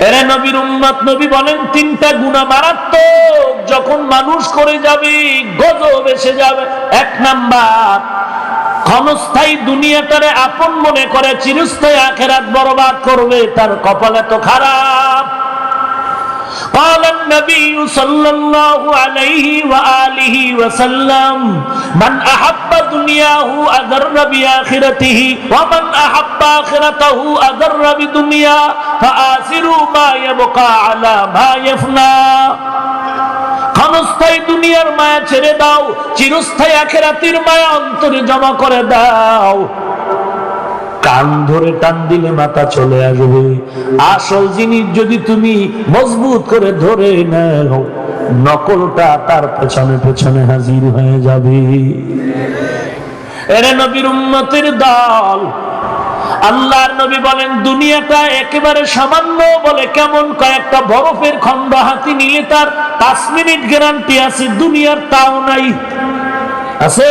এরে নবীর উম্মত, নবী বলেন তিনটা গুনাহ মারাত্মক, যখন মানুষ করে যাবে গজব এসে যাবে। এক নাম্বার, ক্ষণস্থায়ী দুনিয়াটারে আপন মনে করে চিরস্থায়ী আখিরাত বরবাদ করবে, তার কপাল এত খারাপ। قال النبي صلى الله عليه وآله وسلم من أحب دنياه أضر بآخرته ومن أحب آخرته أضر بدنيا فآثروا ما يبقى على ما يفنى। ক্ষণস্থায়ী দুনিয়ার মায়া ছেড়ে দাও, চিরস্থায়ী আখিরাতের মায়া অন্তরে জমা করে দাও। কান ধরে টান দিলে মাথা চলে আসবে। আসল জিনিস যদি তুমি মজবুত করে ধরে নাও, নকলটা তার পেছনে পেছনে হাজির হয়ে যাবে। এরে নবীর উম্মতের দল, আল্লাহর নবী বলেন দুনিয়াটা একেবারে সামান্য। বলে কেমন? কয়েকটা বরফের খন্ড হাতে নিলে তার 5 মিনিট গ্যারান্টি আছে, দুনিয়ার তাও নাই। আছে?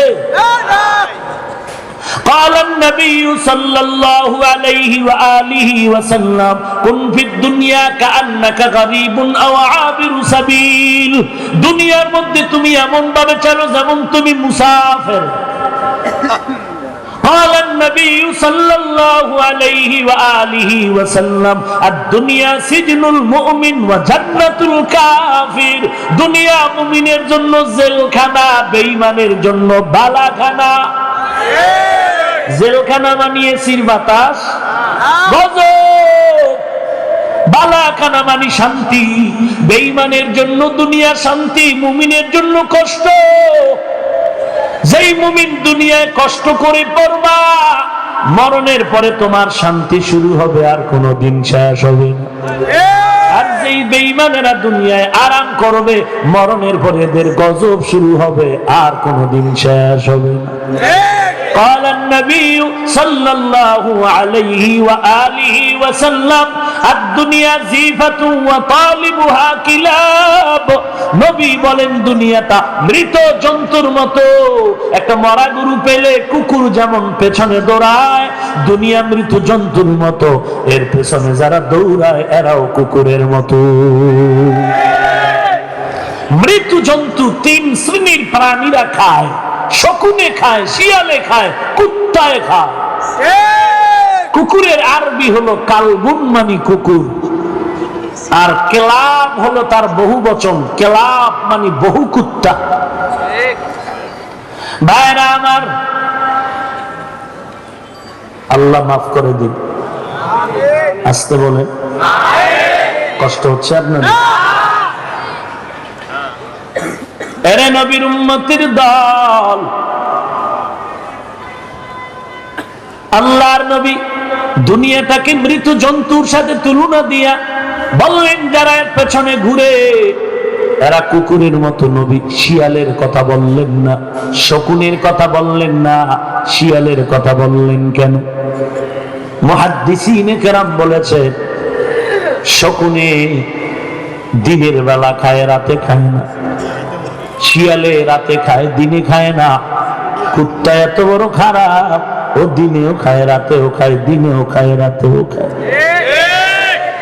قال النبي صلى الله عليه وآله وسلم كن في الدنيا كأنك غريب أو عابر سبيل। দুনিয়ার মধ্যে তুমি এমন ভাবে চলো যেমন তুমি মুসাফির। قال النبي صلى الله عليه وآله وسلم الدنيا سجن المؤمن وجنة الكافر। দুনিয়া মুমিনের জন্য জেলখানা, বেঈমানের জন্য বালাখানা। জেলখানা মানিয়ে সির বাতাস, গজব। বালাখানা মানি শান্তি। বেঈমানের জন্য দুনিয়া শান্তি, মুমিনের জন্য কষ্ট। যেই মুমিন দুনিয়ায় কষ্ট করে পড়বা, মরণের পরে তোমার শান্তি শুরু হবে, আর কোনোদিন শেষ হবে না। আর যেই বেঈমানেরা দুনিয়ায় আরাম করবে, মরণের পরে এদের গজব শুরু হবে, আর কোনোদিন শেষ হবে না। قال النبي صلى الله عليه وآله وسلم الدنيا زيفة وطالبها كلاب। নবী বলেন দুনিয়াটা মৃত জন্তুর মতো। একটা মরা গরু পেলে কুকুর যেমন পেছনে দৌড়ায়, দুনিয়া মৃত জন্তুর মতো, এর পেছনে যারা দৌড়ায় এরাও কুকুরের মতো। মৃত জন্তু 3 শ্রেণীর প্রাণীরা খায়। শকুনে খায়, শিয়ালে খায়, কুত্তায় খায়। কুকুরের আরবি হলো কালবুন, মানে কুকুর। আর কেলাব হলো তার বহু বচন, কেলাব মানে বহু কুত্তা। ভাইরা আমার, আল্লাহ মাফ করে দিন। আসতে বলে, কষ্ট হচ্ছে আপনার? এরে নবীর উম্মতের দল, আল্লাহর নবী দুনিয়াটাকে মৃত জন্তুর সাথে তুলনা দিয়া বললেন যারা এর পেছনে ঘুরে এরা কুকুরের মতো। নবী শিয়ালের কথা বললেন না, শকুনের কথা বললেন না, শিয়ালের কথা বললেন কেন? মুহাদ্দিসিনে কেরাম বলেছে, শকুনে দিনের বেলা খায়, রাতে খায় না। শিয়ালে রাতে খায়, দিনে খায় না। কুত্তা এত বড় খারাপ, ও দিনেও খায়, রাতেও খায়, দিনেও খায়, রাতেও খায়।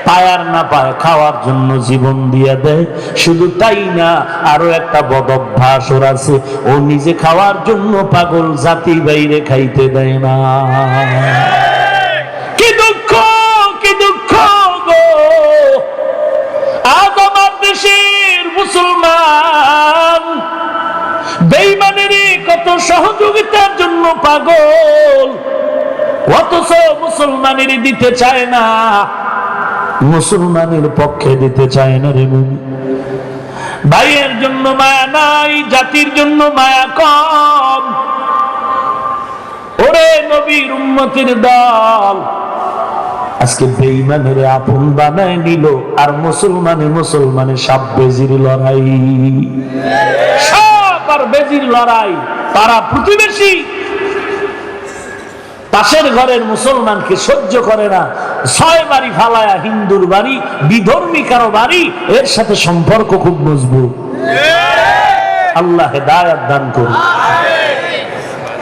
পায় আর না পায়, খাওয়ার জন্য জীবন দিয়ে দেয়। শুধু তাই না, আরো একটা বদ অভ্যাস ওর আছে, ও নিজে খাওয়ার জন্য পাগল, জাতি বাইরে খাইতে দেয় না। কি দুঃখ, কি দুঃখ গো! আজ আমার দেশের মুসলমান বেঈমানের কত সহযোগিতার জন্য পাগল, অথচ মুসলমানের দিতে চায় না, মুসলমানের পক্ষে দিতে চায় না। রে মুমিন, ভাইয়ের জন্য মায়া নাই, জাতির জন্য মায়া কম। ওরে নবীর উম্মতের দল, আজকে বেঈমানের আপন বানায় নিল, আর মুসলমানে সাপ বেজির লড়াই। সাপ আর বেজির লড়াই। তারা প্রতিবেশী পাশের ঘরের মুসলমানকে সহ্য করে না, 6 বাড়ি ফালায়া হিন্দুর বাড়ি, বিধর্মী কারো বাড়ি, এর সাথে সম্পর্ক খুব মজবুত। আল্লাহ হেদায়েত দান করুন।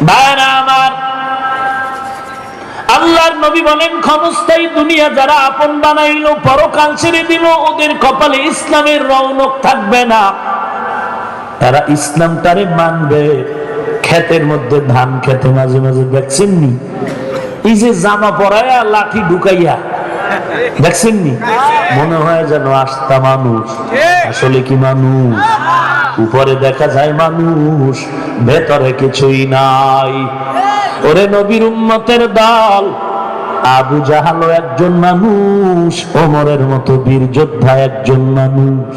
ভাইরা আমার, আল্লাহর নবী বলেন, ক্ষমস্থায়ী দুনিয়া যারা আপন বানাইলো, পরকাল ছেড়ে দিল, ওদের কপালে ইসলামের রৌনক থাকবে না। তারা ইসলামটারে মানবে। ক্ষেতের মধ্যে ধান খেতে মাঝে মাঝে দেখছেননি, এই যে জামা পরাইয়া লাঠি ঢুকাইয়া, দেখছেননি? মনে হয় যেন আস্তা মানুষ, আসলে কি মানুষ? উপরে দেখা যায় মানুষ, ভেতরে কিছুই নাই। ওরে নবীর উম্মতের দল, আবু জাহালও একজন মানুষ, ওমরের মতো বীর যোদ্ধা একজন মানুষ,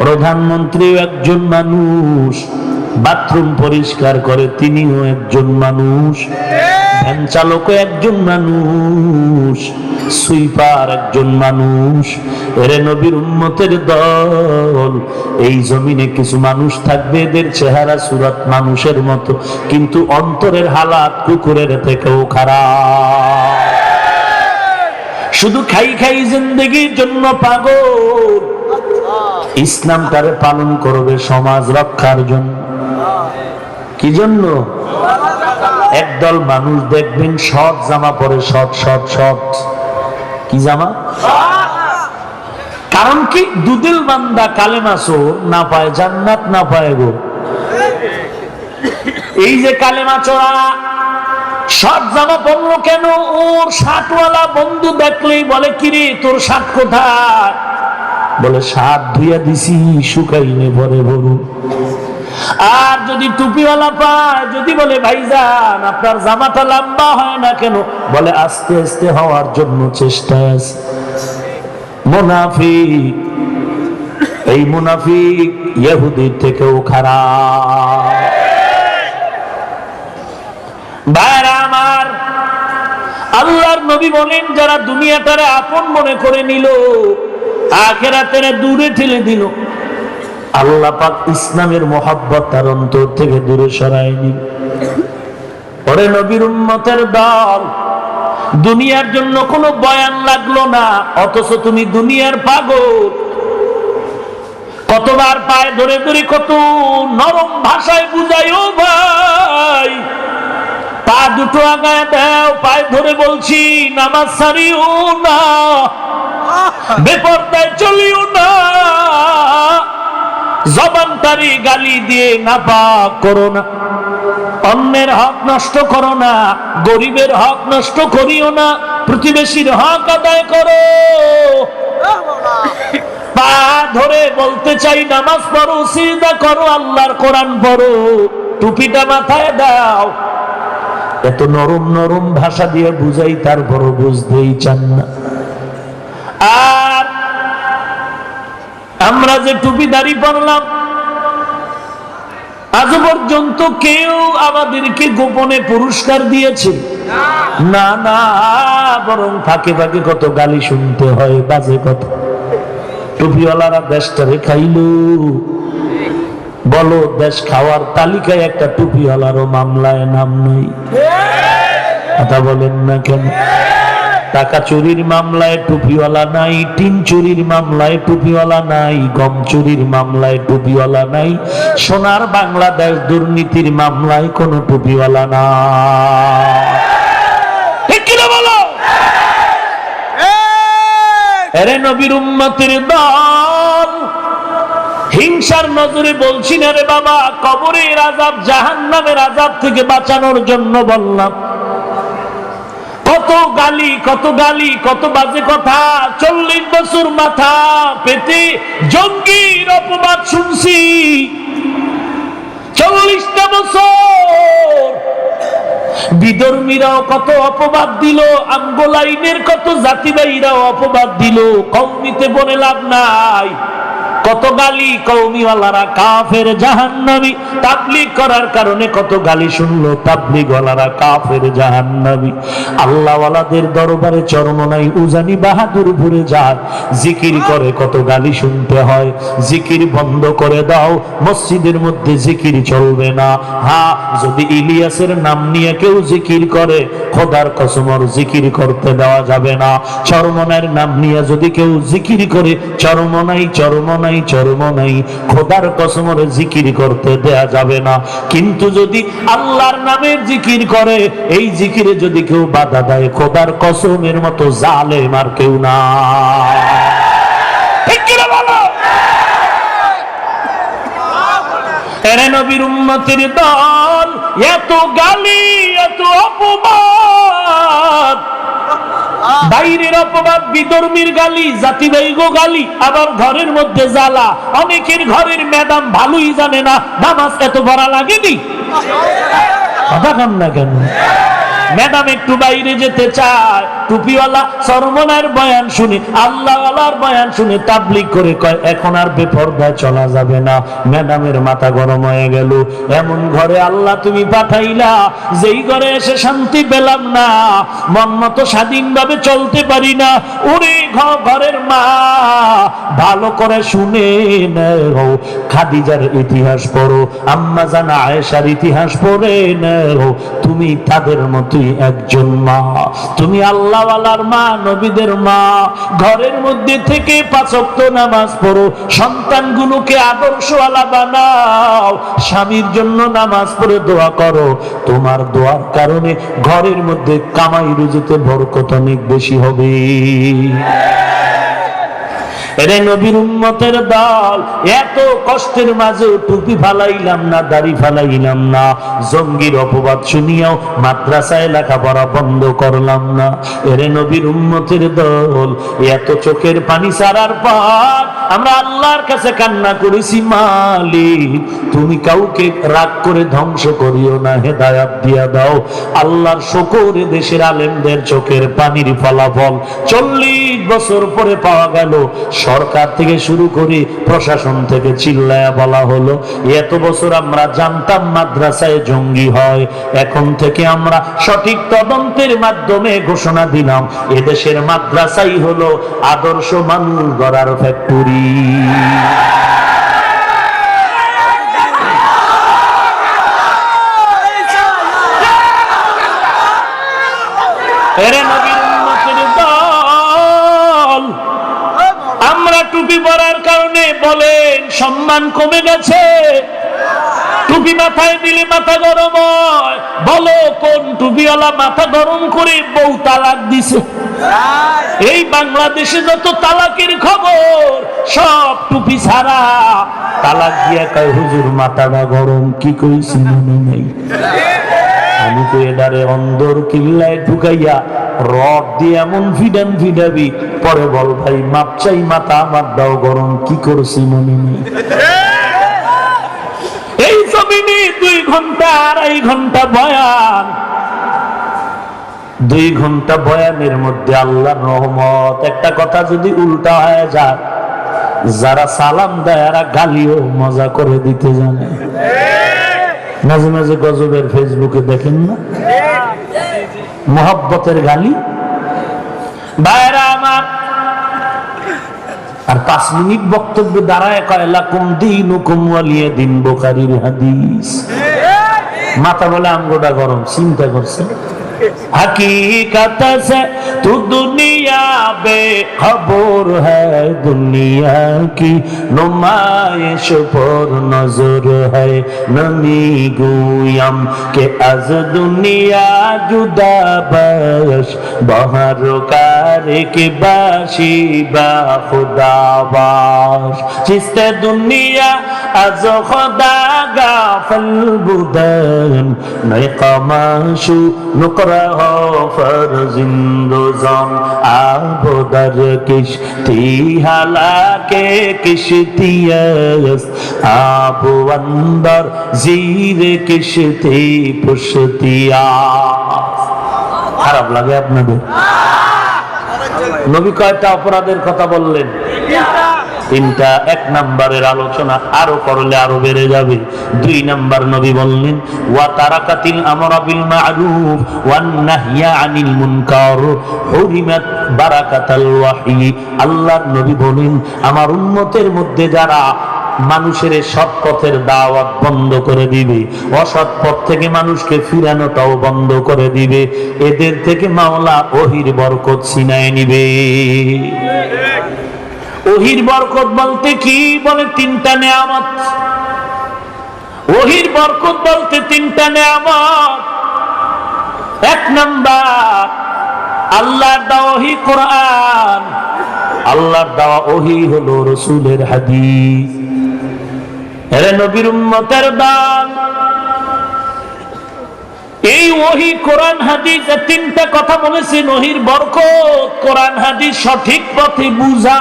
প্রধানমন্ত্রীও একজন মানুষ, বাথরুম পরিষ্কার করে তিনিও একজন মানুষ, ভ্যান চালকও একজন মানুষ, সুইপার একজন মানুষ। এরে নবীর উম্মতের দল, এই জমিনে কিছু মানুষ থাকবে, এদের চেহারা সুরাত মানুষের মতো, কিন্তু অন্তরের হালাত কুকুরের থেকেও খারাপ। শুধু খাই খাই জিন্দেগির জন্য পাগল, ইসলামটারে পালন করবে সমাজ রক্ষার জন্য। কি জন্য? একদল মানুষ দেখবেন শর্ট জামা পরে, শর্ট শর্ট শর্ট, কি জামা? কারণ কি? দুদিল বান্দা কালেমা চোর, না পায় জান্নাত, না পায় গো। এই যে কালেমা চোরা শর্ট জামা পরলো কেন? ওর শার্টওয়ালা বন্ধু দেখলেই বলে, কিরে তোর শার্ট কোথায়? বলে শার্ট ধুইয়া দিছি, শুকাইলে পরে ভরু। আর যদি টুপিওয়ালা পায়, যদি বলে ভাইজান আপনার জামাটা লম্বা হয় না কেন? বলে আস্তে আস্তে হওয়ার জন্য চেষ্টা আছে। মুনাফিক, এই মুনাফিক ইহুদির থেকেও খারাপ। ভাইরা আমার, আল্লাহর নবী বলেন, যারা দুনিয়াটারে আপন মনে করে নিল, আখিরাতের দূরে ঠেলে দিল, আল্লাহ পাক ইসলামের মহব্বত তার অন্তর থেকে দূরে সরায় নিল। ওরে নবীর উম্মতের দল, দুনিয়ার জন্য কোনো বয়ান লাগলো না, অথচ তুমি দুনিয়ার পাগল। কতবার পায়ে ধরে ধরে কত নরম ভাষায় বুঝাইও ভাই, পা দুটো আগায় দাও, পায়ে ধরে বলছি নামাজ ছাড়িও না, বেপরদায় চলিও না, জবানটারি গালি দিয়ে নাপাক করো না, অন্যের হক নষ্ট করো না, গরিবের হক নষ্ট করিও না, প্রতিবেশীর হক আদায় করো। পা ধরে বলতে চাই নামাজ পড়ো, সিজদা করো, আল্লাহর কোরআন পড়ো, টুপিটা মাথায় দাও। এত নরম নরম ভাষা দিয়ে বুঝাই, তারপরও বুঝতেই চান না। আর আমরা যে টুপি দাড়ি পরলাম, আজ পর্যন্ত কেউ আমাদেরকে গোপনে পুরস্কার দিয়েছে? না না, বরং ফাঁকে ফাঁকে কত গালি শুনতে হয়, বাজে কথা। টুপিওয়ালারা দেশটারে খাইলো, বলো দেশ খাওয়ার তালিকায় একটা টুপিওয়ালারও মামলায় নাম নেই। কথা বলেন না কেন? টাকা চুরির মামলায় টুপিওয়ালা নাই, টিন চুরির মামলায় টুপিওয়ালা নাই, গম চুরির মামলায় টুপিওয়ালা নাই, সোনার বাংলাদেশ দুর্নীতির মামলায় কোনো টুপিওয়ালা না। ঠিক কিনা বলো? এরে নবীর উম্মতের দল, হিংসার নজরে বলছি না রে বাবা, কবরের আযাব, জাহান্নামের আযাব থেকে বাঁচানোর জন্য বললাম। কত গালি, কত গালি, কত বাজে কথা। 40 বছর মাথা পেতে জঙ্গির অপবাদ শুনছি, 40টা বছর। বিধর্মীরাও কত অপবাদ দিল, আঙ্গোলাইনের কত জাতিবাহীরাও অপবাদ দিল, কওমিতে বলে লাভ নাই। কত গালি, কওমিওয়ালারা কাফের, জাহান্নামী। তাবলীগ করার কারণে কত গালি শুনলো, তাবলীগওয়ালারা কাফের, জাহান্নামী। আল্লাহওয়ালাদের দরবারে চরমনাই উজানি বাহাদুর ভরে যায়, জিকির করে কত গালি শুনতে হয়। জিকির বন্ধ করে দাও, মসজিদের মধ্যে জিকির চলবে না। হ্যাঁ, যদি ইলিয়াসের নাম নিয়ে কেউ জিকির করে, খোদার কসম ওর জিকির করতে দেওয়া যাবে না। চরমনাইয়ের নাম নিয়ে যদি কেউ জিকির করে, চরমনাই চরমনাই চর্ম নাই, খোদার কসম ওরে জিকির করতে দেয়া যাবে না। কিন্তু যদি আল্লাহর নামের জিকির করে, এই জিকিরে যদি কেউ বাধা দেয়, খোদার কসমের মতো জালেম আর কেউ না। ঠিক কি না বলো? এরে নবীর উম্মতের দল, এত গালি, এত অপমান, বাইরের অপবাদ, বিধর্মীর গালি, জাতিবাহী গালি, আবার ঘরের মধ্যে জ্বালা। অনেকের ঘরের ম্যাডাম ভালোই জানে না নামাজ এত পড়া লাগেনি। কথা কন না কেন? ম্যাডাম একটু বাইরে যেতে চায়, টুপিওয়ালা সরমনার বয়ান শুনে, আল্লাহওয়ালার বয়ান শুনে তাবলিগ করে কয় এখন আর বেপরদায় চলা যাবে না। ম্যাডামের মাথা গরম হয়ে গেল। এমন ঘরে আল্লাহ তুমি পাঠাইলা, যেই ঘরে এসে শান্তি পেলাম না, মন মতো স্বাধীনভাবে চলতে পারি না। ওরে ঘরের মা, ভালো করে শুনে নাও, খাদিজার ইতিহাস পড়ো, আম্মা জানা আয়েশার ইতিহাস পড়ে নাও। তুমি তাদের মতোই একজন মা, তুমি আল্লাহওয়ালার মা, নবীদের মা। ঘরের মধ্যে থেকে 5 ওয়াক্ত নামাজ পড়ো, সন্তানগুলোকে আদর্শওয়ালা বানাও, স্বামীর জন্য নামাজ পড়ে দোয়া করো। তোমার দোয়ার কারণে ঘরের মধ্যে কামাই রুজিতে বরকত অনেক বেশি হবে। এরে নবীর উম্মতের দল, এত কষ্টের মাঝেও টুপি ফালাইলাম না, দাড়ি ফালাইলাম না, জঙ্গির অপবাদ শুনিয়াও মাদ্রাসায় লেখাপড়া বন্ধ করলাম না। এরে নবীর উম্মতের দল, এত চোখের পানি ছাড়ার পর আমরা আল্লাহর কাছে কান্না করেছি, মালিক তুমি কাউকে রাগ করে ধ্বংস করিও না, হেদায়াত দিয়া দাও। আল্লাহর শুকরে দেশের আলেমদের চোখের পানির ফলাফল 40 বছর পরে পাওয়া গেল। সরকার থেকে শুরু করে প্রশাসন থেকে চিল্লায়া বলা হলো, এত বছর আমরা জানতাম মাদ্রাসায় জঙ্গি হয়, এখন থেকে আমরা সঠিক তদন্তের মাধ্যমে ঘোষণা দিলাম এদেশের মাদ্রাসাই হলো আদর্শ মানুষ গড়ার ফ্যাক্টরি। এরে নবীর উম্মতের দল, আমরা টুপি পরার কারণে বলেন সম্মান কমে গেছে। টুপি মাথায় দিলে মাথা গরম হয়। বলো কোন টুপিওয়ালা মাথা গরম করে বউ তালাক দিছে? এই বাংলাদেশে যত তালাকের খবর সব টুপি ছাড়া। তালাক দিয়া কয় হুজুর মাথাটা গরম, কি কইছি মনে নেই। আমি তো এদারে অন্দর কিল্লায় ঢুকাইয়া রড দিয়ে এমন ফিডান ফিডাবি, পরে বল ভাই মাপ চাই, মাথা আমার দাও গরম, কি করছি মনে নেই। এই জমিনে 2 ঘন্টা 2.5 ঘন্টা বয়ান, 2 ঘন্টা বয়ানের মধ্যে আল্লাহর রহমত। একটা কথা যদি উল্টা হয়ে যায়, যারা সালাম দেয় এরা গালিও মজা করে দিতে জানে। মাঝে মাঝে গজবের ফেসবুকে দেখেন না, মোহাব্বতের গালি। ভাইরা আমার, আর 5 মিনিট বক্তব্য দাঁড়ায় কয় লাকুম দীনুকুম ওয়ালিয়া দিন, বুখারীর হাদিস। মাথা বলে আমগোটা গরম, চিন্তা করছে। हकीकत से तू दुनिया बेखबर है, दुनिया की नुमाइश पर नजर है। नमी गुयम के अज दुनिया जुदा बश, बहर कार के बाशी बा खुदा बाश। जिसते दुनिया अज खुदा गाफल बुदन, नए कमाशु नुकर फरजिंदोजान आबोदर किश्ती हालाके किश्तियस, आबो अंदर जीर किश्ती पुश्तिया। খারাপ লাগে আপনাদের? নবী কয়টা অপরাধের কথা বললেন? 3টা। 1 নম্বরের আলোচনা আরো করলে আরো বেড়ে যাবে। 2 নম্বর নবী বললেন ওয়া তারাকাতিল আমরা বিল মা'রুফ ওয়ান নাহইয়া আনিল মুনকার হুরিমাত বারাকাতাল ওয়াহি। আল্লাহর নবী বলেন, আমার উম্মতের মধ্যে যারা মানুষের সৎ পথের দাওয়াত বন্ধ করে দিবে, অসৎ পথ থেকে মানুষকে ফিরানোটাও বন্ধ করে দিবে, এদের থেকে মাওলা ওহির বরকত ছিনায় নিবে। ওহির বরকত বলতে কি? বলে তিনটা নেয়ামত। ওহির বরকত বলতে তিনটা নেয়ামত। এক নাম্বার আল্লাহর দেওয়া ওহী কোরআন, আল্লাহর দেওয়া ওহী হলো রাসূলের হাদিস। এরে নবীর উম্মতের দান, এই ওহী কোরআন হাদিস তিনটা কথা বলেছেন। ওহীর বরকত কোরআন হাদিস সঠিক পথে বুঝা।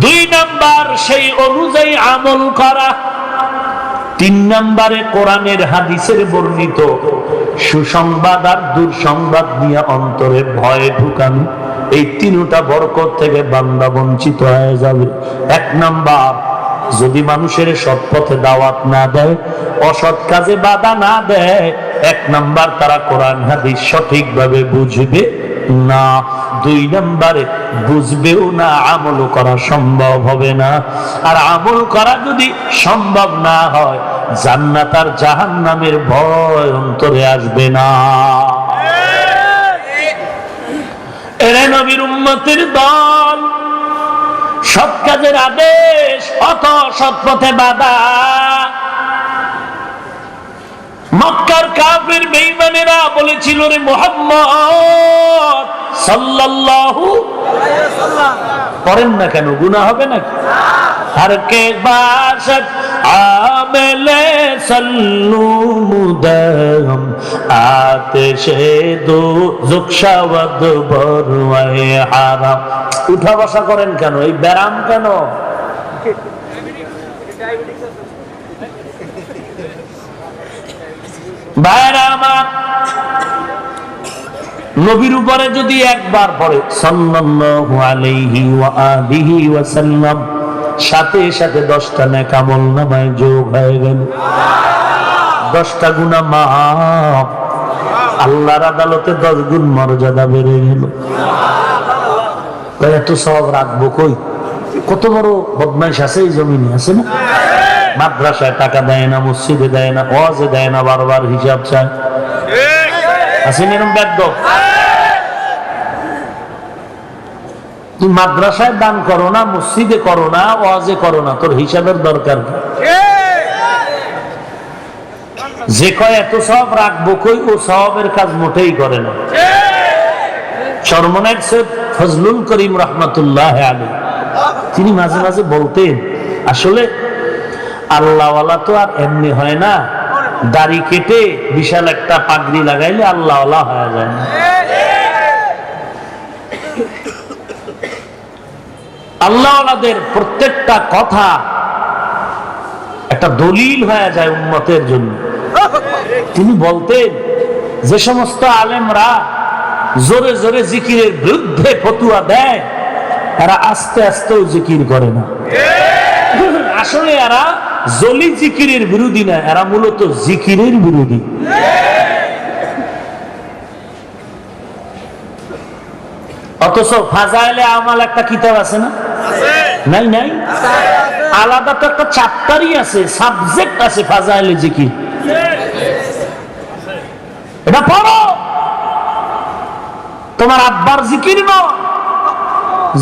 দুই নাম্বার সেই অনুযায়ী আমল করা। তিন নাম্বারে কোরআনের হাদিসের বর্ণিত সুসংবাদ আর দুঃসংবাদ নিয়ে অন্তরে ভয় ঢুকানো। এই তিনটা বরকত থেকে বান্দা বঞ্চিত হয়ে যাবে। এক নাম্বার, যদি মানুষের সৎ পথে দাওয়াত না দেয়, অসৎ কাজে বাধা না দেয়, এক নাম্বার তারা কোরআন হাদিস সঠিকভাবে বুঝবে না। দুই নাম্বারে বুঝবেও না, আমল করা সম্ভব হবে না। আর আমল করা যদি সম্ভব না হয়, জান্নাত আর জাহান্নামের ভয় অন্তরে আসবে না। এরে নবীর উম্মতের দল, সৎ কাজের আদেশ, অত সৎ পথে বাধা। মক্কার কাফের বেঈমানেরা বলেছিল, রে মুহাম্মদ সাল্লাল্লাহু আলাইহি ওয়াসাল্লাম, করেন না কেন? গুনাহ হবে নাকি? हर के बाशत आमेले सल्लू मुदम आतिशे दो जुक्षावद बरवाए हाराम। उठा बसा करें केन? এই ব্যারাম কেন? ভাইরা আমার, নবীর উপরে যদি একবার পড়ে সাল্লাল্লাহু আলাইহি ওয়া আলিহি ওয়াসাল্লাম, সাথে সাথে 10টা নেক আমলনামায় যোগ হয়ে গেল। 10টা গুনাহ মাফ, আল্লাহর আদালতে 10 গুণ মর্যাদা বেড়ে গেল। এত সওয়াব রাখবো কই? কত বড় বদমাইশ আছে এই জমিনে, আছে না? মাদ্রাসায় টাকা দেয় না, মসজিদে দেয় না, ওয়াজে দেয় না, বারবার হিসাব চায়। আছেন এরকম বেদ্যপ? তুই মাদ্রাসায় দান করো না, মসজিদে করো না, ওয়াজে করো না, তোর হিসাবের দরকার কি? যে কয় এত সওয়াব রাখবো কই, ও সওয়াবের কাজ মোটেই করে না। চরমনায় সৈয়দ ফজলুল করিম রাহমাতুল্লাহ আলাইহি তিনি মাঝে মাঝে বলতেন, আসলে আল্লাহওয়ালা তো আর এমনি হয় না, দাড়ি কেটে বিশাল একটা পাগড়ি লাগাইলে আল্লাহওয়ালা হয়ে যায় না। আল্লাহওয়ালাদের প্রত্যেকটা কথা একটা দলিল হয়ে যায় উম্মতের জন্য। তিনি বলতেন, যে সমস্ত আলেমরা জোরে জোরে জিকিরের বিরুদ্ধে ফতুয়া দেয়, এরা আস্তে আস্তেও জিকির করে না। আসলে এরা জলি জিকিরের বিরোধী না, এরা মূলত জিকিরের বিরোধী। অথচ ফাজাইলে আমাল একটা কিতাব আছে না? নাই নাই, আলাদা তো একটা চ্যাপ্টারই আছে, সাবজেক্ট আছে ফাজাইলে জিকির। এটা পড়ো। তোমার আব্বার জিকির নয়,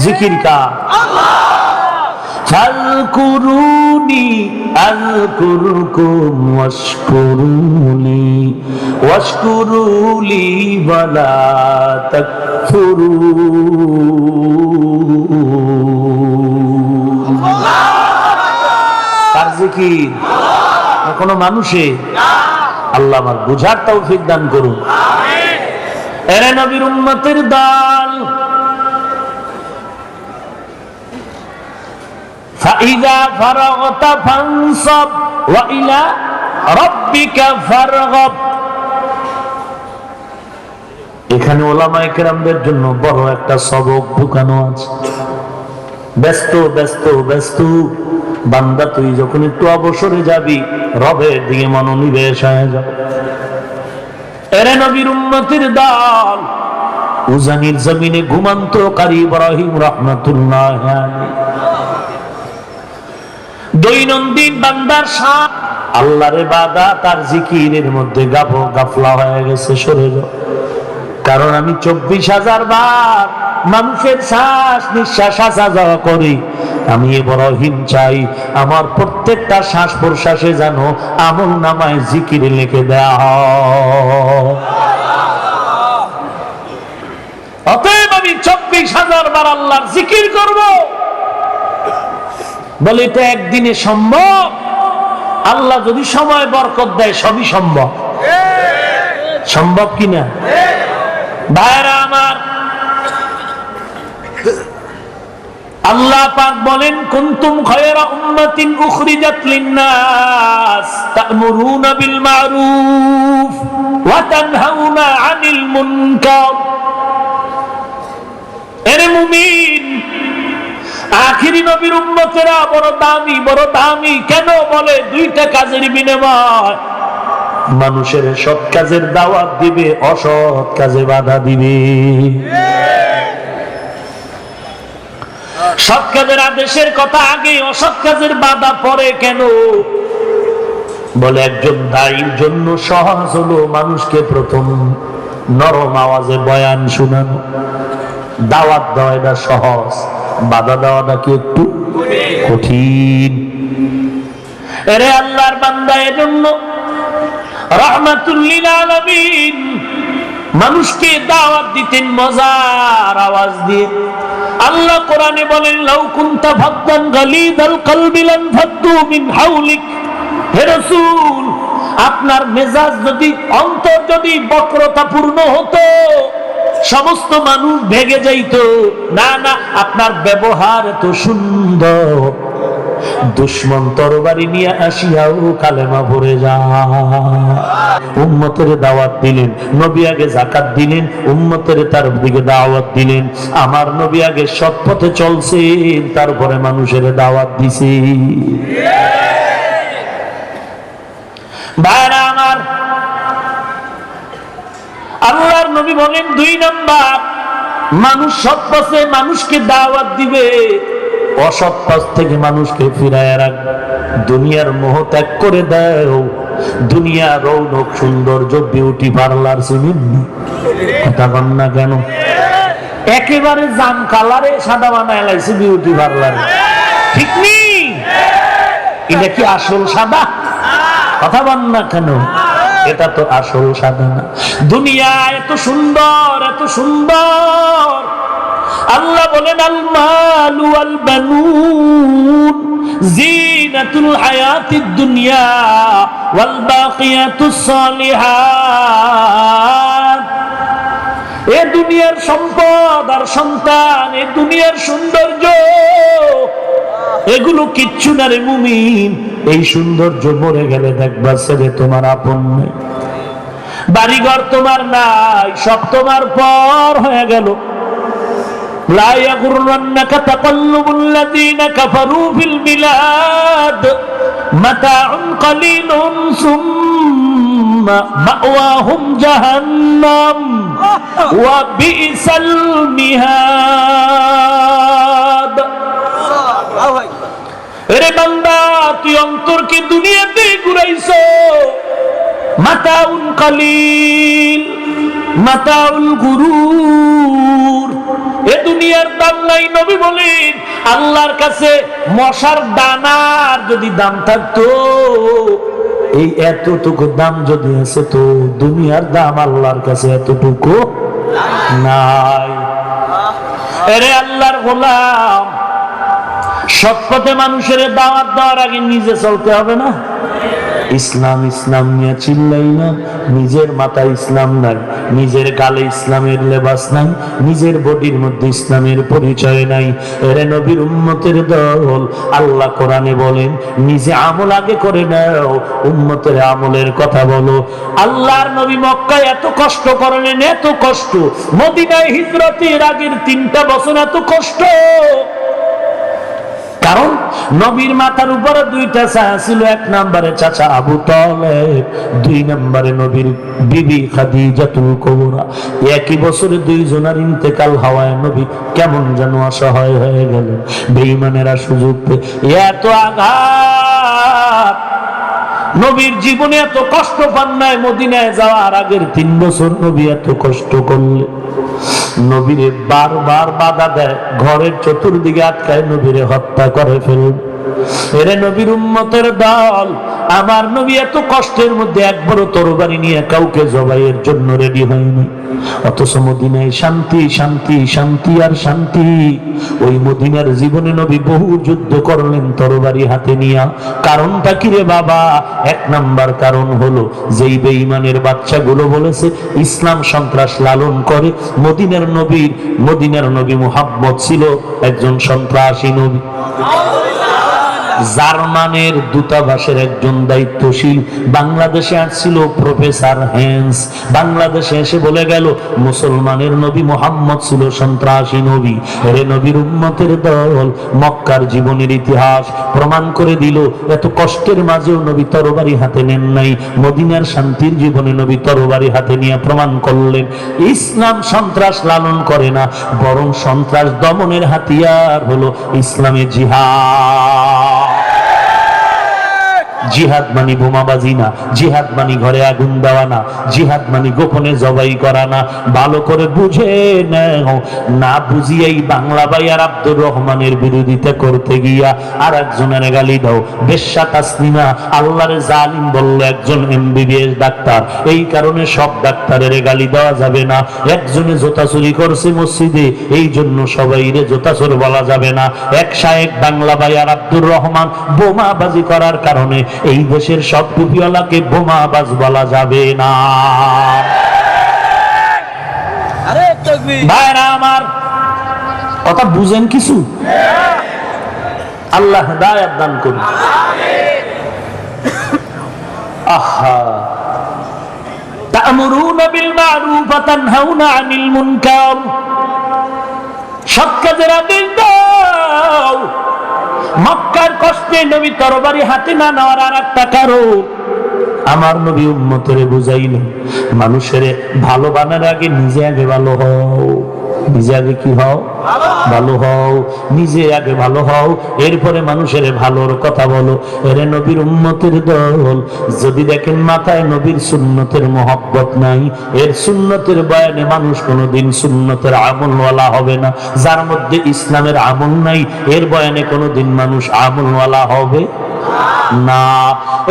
জিকির কার? ফাযকুরুনি আযকুরকুম ওয়াশকুরুলি ওয়াশকুরুলি ওয়ালা তাকফুরুন। কার জিকির? কোনো মানুষে? আল্লাহ আমার বুঝার তৌফিক দান করুন। এরে নবীর উম্মতের দল, فإذا فرغت فانصب وإلى ربك فارغب। এখানে ওলামায়ে কেরামদের জন্য বড় একটা সবক ঢুকানো আছে। ব্যস্ত ব্যস্ত ব্যস্ত বান্দা, তুই যখন একটু অবসরে যাবি, রবের দিকে মনোনিবেশ হয়ে যাবে। এরে নবীর উম্মতের দল, উজানির জমিনে ঘুমন্ত কারি ইব্রাহিম রাহমাতুল্লাহ আলাইহি দৈনন্দিন বান্দার সাথ আল্লাহর ইবাদত আর জিকিরের মধ্যে গাফলা হয়ে গেছে। সরে যাও, কারণ আমি 24,000 বার মানুষের শ্বাস নিঃশ্বাস আসা যাওয়া করি, আমি ইব্রাহিম চাই আমার প্রত্যেকটা শ্বাস প্রশ্বাসে যেন আমল নামায় জিকির লিখে দেয়া হয়। অতএব আমি 24,000 বার আল্লাহর জিকির করব। বলে এটা একদিনে সম্ভব? আল্লাহ যদি সময় বরকত দেয় সবই সম্ভব। সম্ভব কিনা ভাইরা আমার? আল্লাহ পাক বলেন কুনতুম খায়রা উম্মাতিন উখরিজাত লিন-নাস তা'মুরুনা বিল মা'রুফ ওয়া তানহাউনা আনিল মুনকার। এরে মুমিন, আখিরি নবীর উম্মতেরা বড় দামি, বড় দামি। কেন? বলে দুইটা কাজের বিনিময়। মানুষের সৎ কাজের দাওয়াত দিবে, অসৎ কাজে বাধা দিবে। সৎ কাজের আদেশের কথা আগে, অসৎ কাজের বাধা পরে। কেন? বলে একজন দায়ীর জন্য সহজ হলো মানুষকে প্রথম নরম আওয়াজে বয়ান শোনানো। দাওয়াত দেওয়াটা সহজ, বাধা দেওয়াটা কি একটু কঠিন? এরে আল্লাহর বান্দা, এজন্য রাহমাতুল লিল আলামিন মানুষকে দাওয়াত দিতেন মজার আওয়াজ দিয়ে। আল্লাহ কোরআনে বলেন লাউ কুনতা ফাদ্দান গালিদাল কলবি লানফাদ্দু মিন হাওলিক। হে রাসূল, আপনার মেজাজ যদি, অন্তর যদি বক্রতাপূর্ণ হতো সমস্ত মানুষ ভেগে যাইত। না না, আপনার ব্যবহার এত সুন্দর, দুশ্মন তরবারি নিয়ে আসিয়াও কালেমা ভরে যায়। উম্মতের দাওয়াত দিলেন, নবী আগে যাকাত দিলেন, উম্মতের তার দিকে দাওয়াত দিলেন। আমার নবী আগে সৎ পথে চলছেন, তারপরে মানুষের দাওয়াত দিছে। ভাইরা আমার, আল্লাহর নবী বলেন 2 নাম্বার, মানুষ সৎ পথে মানুষকে দাওয়াত দিবে, অসৎ পথ থেকে মানুষকে ফিরায় রাখবে। দুনিয়ার মোহ ত্যাগ করে দাও। দুনিয়া রৌনক, সৌন্দর্য, বিউটি পার্লার চিনেন কথা বল না কেন? একেবারে জাম কালারে সাদা বানায় লাইছে বিউটি পার্লার, ঠিক নেই? এটা কি আসল সাদা? কথা বল না কেন? এটা তো আসল সাদা না। দুনিয়া এত সুন্দর, এত সুন্দর। আল্লাহ বলেন আল মালু ওয়াল বানুন জিনাতুল হায়াতিদ দুনিয়া ওয়াল বাকিয়াতুস সালিহাত। এ দুনিয়ার সম্পদ আর সন্তান, এ দুনিয়ার সৌন্দর্য, এগুলো কিচ্ছু না রে মুমিন। এই সৌন্দর্য মরে গেলে দেখবা ছেলে তোমার আপন নেই, বাড়িঘর তোমার নাই, সব তোমার পর হয়ে গেল। লা ইয়াগুররান্নাকা তাকাল্লুবুল লাযীনা কাফারু ফিল বিলাদ মাতাউন কালিলুন সুম্মা মাওয়াহুম জাহান্নাম ওয়া বিসাল মিহাদ। রে বান্দা, তুই অন্তরকে দুনিয়াতে ঘুরাইছো, মাতাউন কালিল, মাতাউল গুরুর। এ দুনিয়ার দাম নাই। নবী বলেন আল্লাহর কাছে মশার দানার যদি দাম থাকতো, এই এতটুকু দাম যদি আছে, তো দুনিয়ার দাম আল্লাহর কাছে এতটুকু নাই। এরে আল্লাহর গোলাম, সৎ পথে মানুষের দাওয়াত দেওয়ার আগে নিজে চলতে হবে না? ইসলাম ইসলাম নিয়ে চিল্লাই না, নিজের মাথায় ইসলাম নাই, নিজের গালে ইসলামের লেবাস নাই, নিজের বডির মধ্যে ইসলামের পরিচয় নাই। এরে নবীর উম্মতের দল, আল্লাহ কোরআনে বলেন নিজে আমল আগে করে নাও, উম্মতের আমলের কথা বলো। আল্লাহর নবী মক্কায় এত কষ্ট করলেন, এত কষ্ট। মদিনায় হিজরতের আগের 3টা বছর এত কষ্ট, কারণ নবীর মাথার উপরে 2টা ছায়া ছিল। 1 নম্বরে চাচা আবু তালেব, 2 নম্বরে নবীর বিবি খাদিজাতুল কুবরা। একই বছরে 2 জনের ইন্তেকাল হওয়ায় নবী কেমন যেন অসহায় হয়ে গেলেন। বেঈমানেরা সুযোগ পেয়ে এত আঘাত, নবীর জীবনে এত কষ্ট পান নাই। মদিনায় যাওয়ার আগের 3 বছর নবী এত কষ্ট করলেন। নবীরে বারবার বাধা দেয়, ঘরের চতুর্দিকে আটকায় নবীরে হত্যা করে ফেলবে। এরে নবীর উম্মতের দল, আমার নবী এত কষ্টের মধ্যে একবারও তরবারি নিয়ে কাউকে জবাইয়ের জন্য রেডি হয়নি, অথচ মদিনায় শান্তি শান্তি শান্তি আর শান্তি। ওই মদিনার জীবনে নবী বহু যুদ্ধ করলেন তরবারি হাতে নিয়া। কারণটা কি রে বাবা? এক নাম্বার কারণ হলো, যেই বেঈমানের বাচ্চাগুলো বলেছে ইসলাম সন্ত্রাস লালন করে, মদিনার নবী মুহাম্মদ ছিল একজন সন্ত্রাসী নবী। জার্মানের দূতাবাসের একজন দায়িত্বশীল বাংলাদেশে আসছিল, প্রফেসর হ্যান্স। বাংলাদেশে এসে বলে গেল মুসলমানের নবী মুহাম্মদ ছিল সন্ত্রাসী নবী। এর নবীর উম্মতের দল, মক্কার জীবনের ইতিহাস প্রমাণ করে দিল, এত কষ্টের মাঝেও নবী তরবারি হাতে নেন নাই। মদিনার শান্তির জীবনে নবী তরবারি হাতে নিয়ে প্রমাণ করলেন ইসলাম সন্ত্রাস লালন করে না, বরং সন্ত্রাস দমনের হাতিয়ার হলো ইসলামে জিহাদ। জিহাদ মানি বোমাবাজি না, জিহাদ মানি ঘরে আগুন দেওয়া না, জিহাদ মানি গোপনে জবাই করা না। ভালো করে বুঝে নাও, না বুঝিয়েই বাংলা ভাই আর আব্দুর রহমানের বিরোধিতা করতে গিয়া আর একজনের গালি দাও। বেশ্যা তাসলিমা আল্লাহর জালিম বলল একজন এমবিবিএস ডাক্তার, এই কারণে সব ডাক্তারের গালি দেওয়া যাবে না। একজনে জুতা চুরি করছে মসজিদে, এই জন্য সবাই রে জুতা চোর বলা যাবে না। এক শায়েখ বাংলা ভাই আর আব্দুর রহমান বোমাবাজি করার কারণে এই দেশের সব টুপিওয়ালাকে বোমাবাজ বলা যাবে না। ভাইরা আমার, কথা বুঝেন কিছু? আল্লাহ হিদায়াত দান করুন। আহা, তা'মুরুনা বিল মা'রুফ ওয়া তানহাউনা আনিল মুনকার, সৎ কাজের আদেশ দাও। মক্কার কষ্টে নবী তরবারি হাতে না নেওয়ার আর একটা কারণ, আমার নবী উম্মতের বুঝাইলেন মানুষের ভালো বানার আগে নিজে আগে ভালো হও। নিজে আগে কি হও? ভালো হও। নিজে আগে ভালো হও, এরপরে মানুষের ভালোর কথা বলো। এরে নবীর উম্মতের দল, যদি দেখেন মাথায় নবীর সুন্নতের মহব্বত নাই, এর সুন্নতের বয়ানে মানুষ কোনোদিন সুন্নতের আমলওয়ালা হবে না। যার মধ্যে ইসলামের আমল নাই, এর বয়ানে কোনোদিন মানুষ আমলওয়ালা হবে না।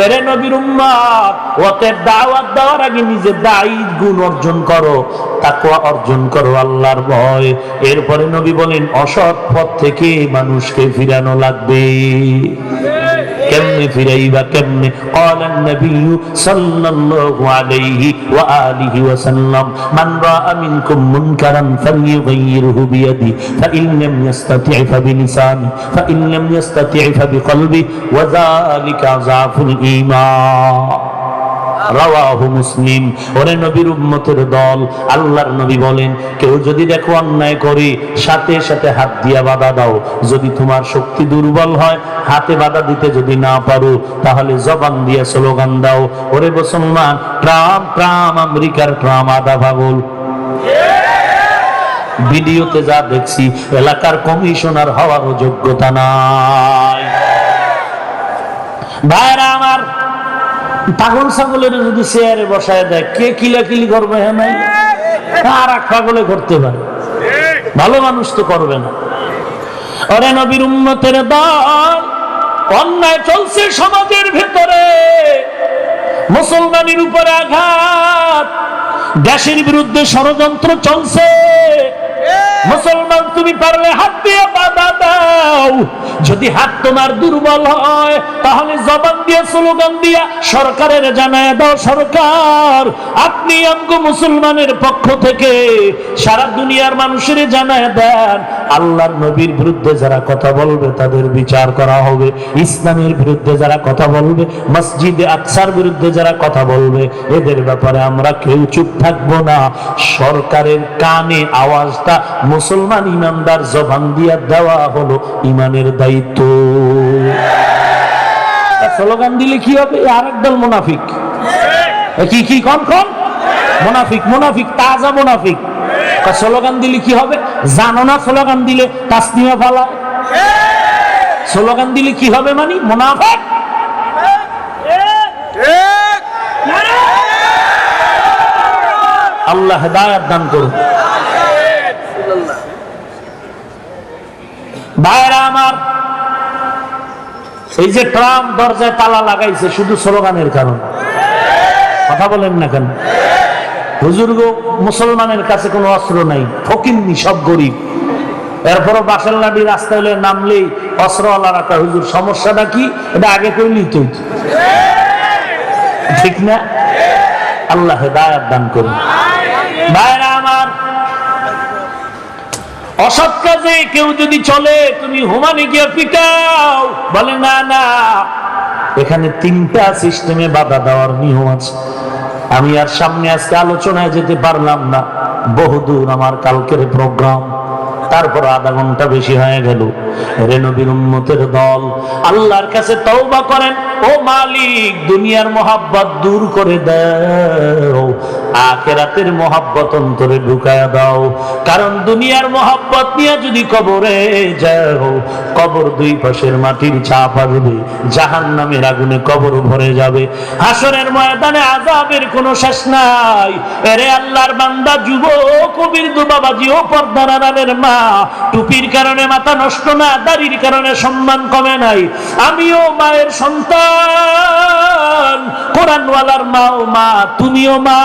এরে নবীর উম্মত, ওদের দাওয়াত দেওয়ার আগে নিজে দায়িত্ব গুণ অর্জন করো, তাকওয়া অর্জন করো, আল্লাহর ভয়। এরপরে নবী বলেন অসৎ পথ থেকে মানুষকে ফিরানো লাগবে। কেমনে ফিরাইবা? কেমনে? ক্বালান নবী সাল্লাল্লাহু আলাইহি ওয়া আলিহি ওয়াসাল্লাম, মান রাআ মিনকুম মুনকারান ফালইয়ুগাইয়িরহু বিয়াদি, ফাইন লাম ইস্তাতি' ফাবিলিসানি, ফাইন লাম ইস্তাতি' ফাবিকলবি, ওয়া যালিকা যাফুল ঈমান। রাওয়াহু মুসলিম। ওরে নবীর উম্মতের দল, আল্লাহর নবী বলেন কেউ যদি দেখো অন্যায় করে, সাথে সাথে হাত দিয়া বাধা দাও। যদি তোমার শক্তি দুর্বল হয়, হাতে বাধা দিতে যদি না পারো, তাহলে জবান দিয়ে স্লোগান দাও। ওরে মুসলমান, ট্রাম্প ট্রাম্প, আমেরিকার ট্রাম্প আধা পাগল। ভিডিওতে যা দেখছি, এলাকার কমিশনার হওয়ার যোগ্যতা নাই। ভাইরা আমার, পাগল ছাগলের যদি চেয়ারে বসায় দেয়, কে কিলাকিলি করবে? হ্যাঁ নাই, আর এক পাগলে করতে পারে, ভালো মানুষ তো করবে না। ওরে নবীর উম্মতের দল, অন্যায় চলছে সমাজের ভেতরে, মুসলমানের উপরে আঘাত, দেশের বিরুদ্ধে ষড়যন্ত্র চলছে। মুসলমান, তুমি পারলে হাত দিয়ে বাধা দাও। যদি হাত তোমার দুর্বল হয়, তাহলে জবান দিয়ে স্লোগান দিয়া সরকারের জানায় দাও, সরকার আপনি আমগো মুসলমানের পক্ষ থেকে সারা দুনিয়ার মানুষের জানায় দেন, আল্লাহর নবীর বিরুদ্ধে যারা কথা বলবে তাদের বিচার করা হবে। ইসলামের বিরুদ্ধে যারা কথা বলবে, মসজিদে আকসার বিরুদ্ধে যারা কথা বলবে, এদের ব্যাপারে আমরা কেউ চুপ থাকবো না। সরকারের কানে আওয়াজটা মুসলমান ইমানদার জবান দিয়া দেওয়া হলো ইমানের দায়িত্ব। স্লোগান দিলে কি হবে? আরেক দল মুনাফিক। কি কি কোন কোন মুনাফিক? মুনাফিক, তাজা মুনাফিক। স্লোগান দিলে কি হবে জানো না? স্লোগান দিলে তাসনিয়া ফালা। স্লোগান দিলে কি হবে? মানে মুনাফিক। আল্লাহ হিদায়াত দান করুন। ভাইরা আমার, এই যে ট্রাম্প দরজায় তালা লাগাইছে শুধু স্লোগানের কারণে। কথা বলেন না কেন? হুজুর গো, মুসলমানের কাছে কোনো অস্ত্র নাই, ফকিন্নি, সব গরিব, এরপরও বাসের লাঠি রাস্তায় হলে নামলেই অস্ত্রওয়ালা রাখা। হুজুর সমস্যাটা কি? এটা আগে কইলি তুই, ঠিক না? আল্লাহ হেদায়েত দান করুন। ভাইরা আমার, অসৎ কাজে কেউ যদি চলে, তুমি হুমানে গিয়ে পিটাও, বলে না না, এখানে 3টা সিস্টেমে বাধা দেওয়ার নিয়ম আছে। আমি আর সামনে আজকে আলোচনায় যেতে পারলাম না, বহুদূর আমার কালকের প্রোগ্রাম, তারপর আধা ঘন্টা বেশি হয়ে গেল। রে নবীর উম্মতের দল, আল্লাহর কাছে তওবা করেন। ও মালিক, দুনিয়ার মোহাব্বত দূর করে দাও, আখিরাতের মোহাব্বত অন্তরে ঢুকায়া দাও। কারণ দুনিয়ার মোহাব্বত নিয়ে যদি কবরে যাও, কবর 2 পাশের মাটির চাপ আসবে, জাহান্নামের আগুনে কবর ভরে যাবে, হাসরের ময়দানে আযাবের কোনো শেষ নাই। এরে আল্লাহর বান্দা, যুবক, কবির বাবাজি, ও পর্দার আড়ালের মা, টুপির কারণে মাথা নষ্ট না, দাড়ির কারণে সম্মান কমে নাই। আমিও মায়ের সন্তান, কোরআনওয়ালার মাও মা, তুমিও মা,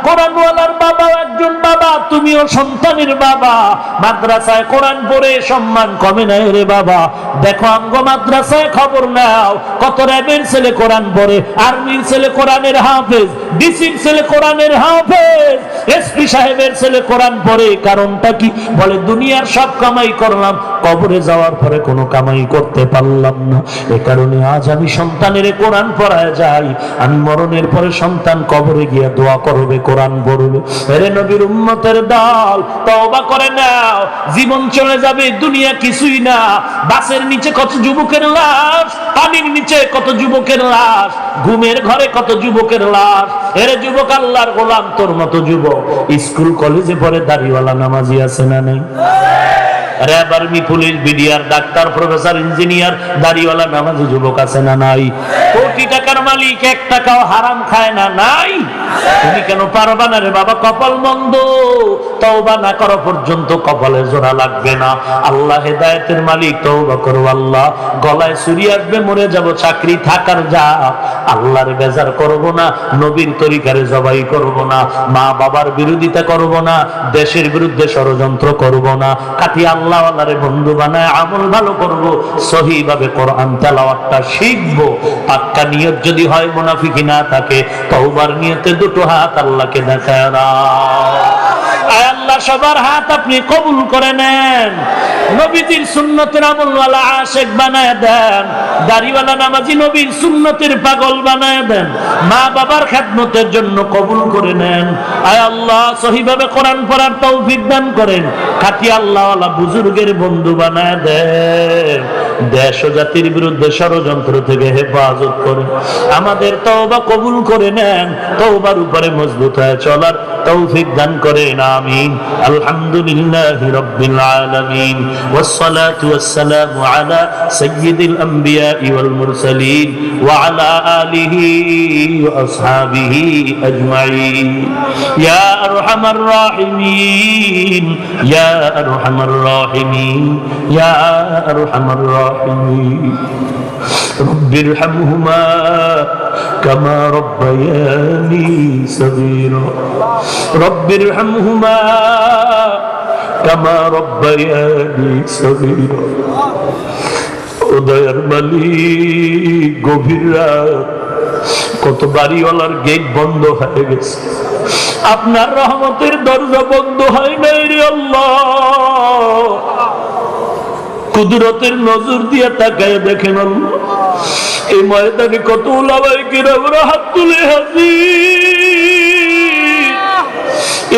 কোরআনওয়ালার বাবাও একজন বাবা, তুমিও সন্তানের বাবা। মাদ্রাসায় কোরআন পড়ে সম্মান কমে নাই রে বাবা। দেখো আঙ্গ মাদ্রাসায় খবর নাও, কত র্যাবের ছেলে কোরআন পড়ে, আর্মির ছেলে কোরআনের হাফেজ, ডিসির ছেলে কোরআনের হাফেজ, এসপি সাহেবের ছেলে কোরআন পড়ে। কারণটা কি? বলে দুনিয়ার সব কামাই করলাম, কবরে যাওয়ার পরে কোনো কামাই করতে পারলাম না। এ কারণে আজ আমি সন্তানের কোরআন পড়ায় যাই। আমি মরণের পরে সন্তান কবরে গিয়ে দোয়া করবে, কোরআন পড়বে। এরে নবীর উম্মতের দল, তওবা করে নাও, জীবন চলে যাবে, দুনিয়া কিছুই না। বাসের নিচে কত যুবকের লাশ, পানির নিচে কত যুবকের লাশ, ঘুমের ঘরে কত যুবকের লাশ। এরে যুবক, আল্লাহর গোলাম তোর মতো যুবক স্কুল কলেজে পড়ে দাড়িওয়ালা নামাজি আছে না নাই? RAB, army, police, BDR, doctor, professor, engineer, দাড়িওয়ালা নামাজি যুবক আছে না নাই? কোটি টাকার মালিক 1 টাকাও হারাম খায় না নাই? তুমি কেন পারবা না রে বাবা? কপাল মন্দ, তওবা না করা পর্যন্ত কপালে জোড়া লাগবে না। আল্লাহ হেদায়েতের মালিক, তওবা করো। আল্লাহ, গলায় ছুরি আসবে, মরে যাব, চাকরি থাকার যা, আল্লাহর বেজার করব না, নবীর তরিকারে জবাই করব না, মা বাবার বিরোধিতা করব না, দেশের বিরুদ্ধে ষড়যন্ত্র করব না, কাটি আল্লাহ আল্লাহরে বন্ধু বানায় আমল ভালো করব, সহি ভাবে কোরআন তেলাওয়াতটা শিখব। পাক্কা নিয়ত যদি হয়, মুনাফিকি না থাকে, তওবার নিয়তে 2টো হাত আল্লাহকে দেখায় দাও। আয় আল্লাহ, সবার হাত আপনি কবুল করে নেন, নবীজির সুন্নতের আমলওয়ালা আশিক বানায় দেন, দাড়িওয়ালা নামাজি নবীর সুন্নতের পাগল বানায় দেন, মা বাবার খেদমতের জন্য কবুল করে নেন। আয় আল্লাহ, সহিভাবে কোরআন পড়ার তৌফিক দান করেন, খাঁটি আল্লাহওয়ালা বুজুর্গের বন্ধু বানায় দেন, দেশ ও জাতির বিরুদ্ধে ষড়যন্ত্র থেকে হেফাজত করে আমাদের তওবা কবুল করে নেন, তওবার উপরে মজবুত হয়ে চলার তৌফিক দান করেন। আমিন। আলহামদুলিল্লাহি রাব্বিল আলামিন, ওয়াসসালাতু ওয়াসসালামু আলা সাইয়্যিদিল আমবিয়া ওয়াল মুরসালিন ওয়া আলা আলিহি ওয়া আসহাবিহি আজমাইন। ইয়া আরহামার রাহিমিন, ইয়া আরহামার রাহিমিন, ইয়া আরহামার রাহিমিন। রব্বিরহামহুমা কামা রব্বায়ানি সগীরা, রব্বিরহামহুমা কামা রব্বায়ানি সগীরা। ও দয়ার মালিক, গভীর রাত, কত বাড়িওয়ালার গেট বন্ধ হয়ে গেছে, আপনার রহমতের দরজা বন্ধ হয় নাই রে আল্লাহ। কুদরতের নজর দিয়ে তাকায় দেখেন আল্লাহ, এই ময়দানে কত উলামায়ে কিরামরা হাত তুলে হাজির,